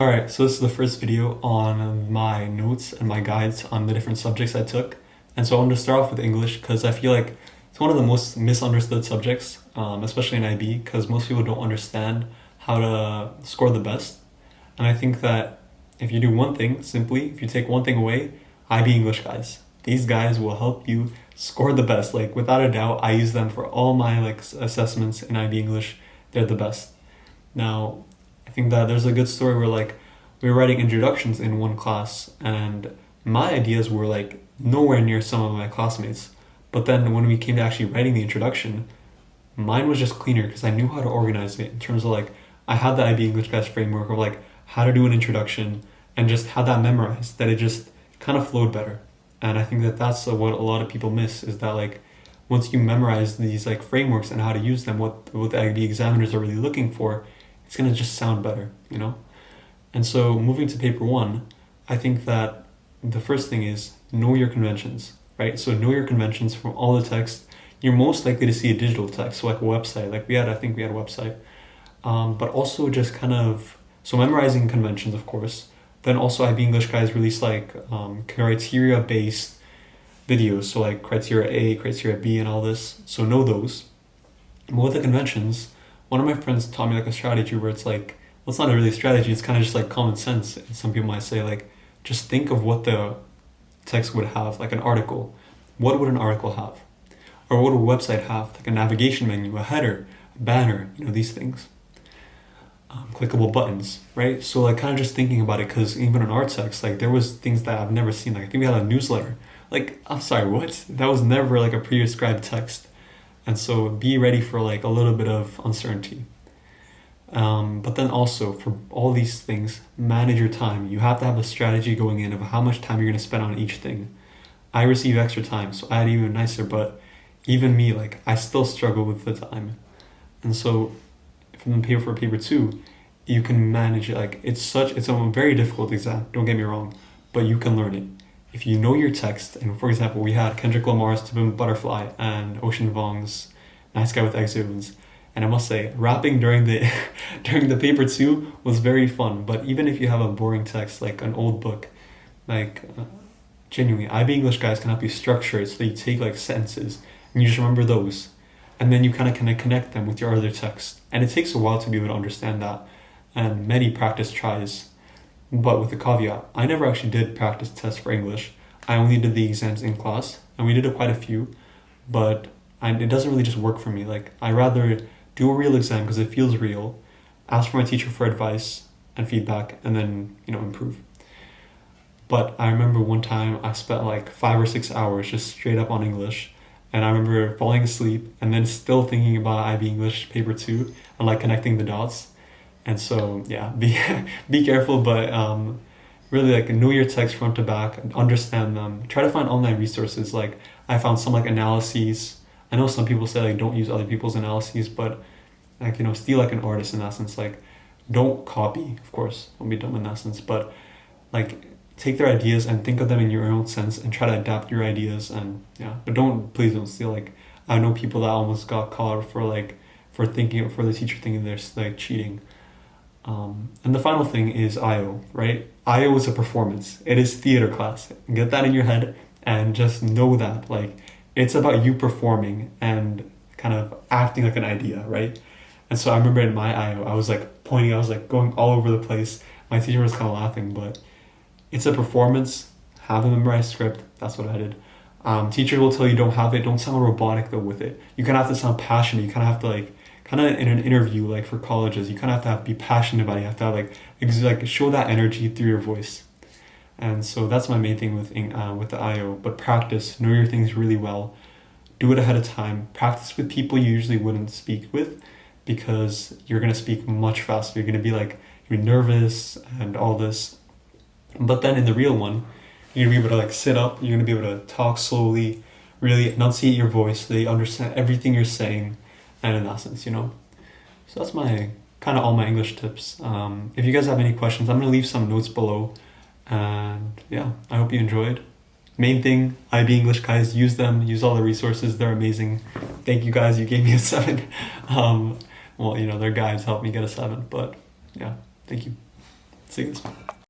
Alright, so this is the first video on my notes and my guides on the different subjects I took. And so I wanted to start off with English because I feel like it's one of the most misunderstood subjects, especially in IB, because most people don't understand how to score the best. And I think that if you do one thing, simply, if you take one thing away, IB English guys. These guys will help you score the best. Like, without a doubt, I use them for all my assessments in IB English. They're the best. Now, I think that there's a good story where we were writing introductions in one class and my ideas were nowhere near some of my classmates. But then when we came to actually writing the introduction, mine was just cleaner because I knew how to organize it in terms of I had the IB English guys framework of how to do an introduction and just had that memorized that it just kind of flowed better. And I think that that's what a lot of people miss is that once you memorize these frameworks and how to use them, what the IB examiners are really looking for, it's gonna just sound better, you know? And so moving to paper one, I think that the first thing is know your conventions, right? So know your conventions from all the text. You're most likely to see a digital text, so like a website, I think we had a website. But also just so memorizing conventions, of course. Then also IB English guys release criteria-based videos, so criteria A, criteria B, and all this. So know those. But with the conventions, one of my friends taught me a strategy where it's well, it's not really a strategy, it's kind of just common sense. And some people might say just think of what the text would have, like an article. What would an article have? Or what would a website have? Like a navigation menu, a header, a banner, these things. Clickable buttons, right? So kind of just thinking about it, because even in our text, there was things that I've never seen. I think we had a newsletter. I'm sorry, what? That was never a pre-described text. And so be ready for a little bit of uncertainty. But then also for all these things, manage your time. You have to have a strategy going in of how much time you're going to spend on each thing. I receive extra time, so I had even nicer, but even me, I still struggle with the time. And so from for paper two, you can manage it. It's a very difficult exam, don't get me wrong, but you can learn it. If you know your text, and for example, we had Kendrick Lamar's To Pimp a Butterfly and Ocean Vuong's Nice Guy with X-Zones. And I must say, rapping during the during the paper two was very fun. But even if you have a boring text, like an old book, genuinely, IB English guys can help you structure it so that you take sentences and you just remember those. And then you kind of connect them with your other text. And it takes a while to be able to understand that. And many practice tries. But with the caveat, I never actually did practice tests for English. I only did the exams in class. And we did quite a few. But it doesn't really just work for me. I rather do a real exam because it feels real, ask for my teacher for advice and feedback, and then, improve. But I remember one time I spent 5 or 6 hours just straight up on English, and I remember falling asleep and then still thinking about IB English paper 2 and connecting the dots. And so, yeah, be careful, but really know your text front to back, understand them, try to find online resources. I found some analyses. I know some people say don't use other people's analyses, but steal an artist in that sense. Don't copy, of course, don't be dumb in that sense, but take their ideas and think of them in your own sense and try to adapt your ideas. And yeah, but please don't steal. I know people that almost got caught for the teacher thinking they're cheating. And the final thing is IO, right? IO is a performance. It is theater class. Get that in your head and just know that it's about you performing and kind of acting like an idea, right? And so I remember in my IO, I was pointing, I was going all over the place. My teacher was kind of laughing, but it's a performance. Have a memorized script. That's what I did. Teacher will tell you don't have it. Don't sound robotic though with it. You kind of have to sound passionate. You kind of have to kind of in an interview for colleges, you kind of have to be passionate about it. You have to show that energy through your voice. And so that's my main thing with the IO. But practice, know your things really well. Do it ahead of time. Practice with people you usually wouldn't speak with, because you're going to speak much faster. You're going to be you're nervous and all this. But then in the real one, you're going to be able to sit up. You're going to be able to talk slowly, really enunciate your voice so they understand everything you're saying. And in that sense, So that's my kind of all my English tips. If you guys have any questions, I'm going to leave some notes below. And yeah, I hope you enjoyed. Main thing, IB English guys, use them, use all the resources, they're amazing. Thank you guys, you gave me a 7. Their guides helped me get a 7, but yeah, thank you. See you guys.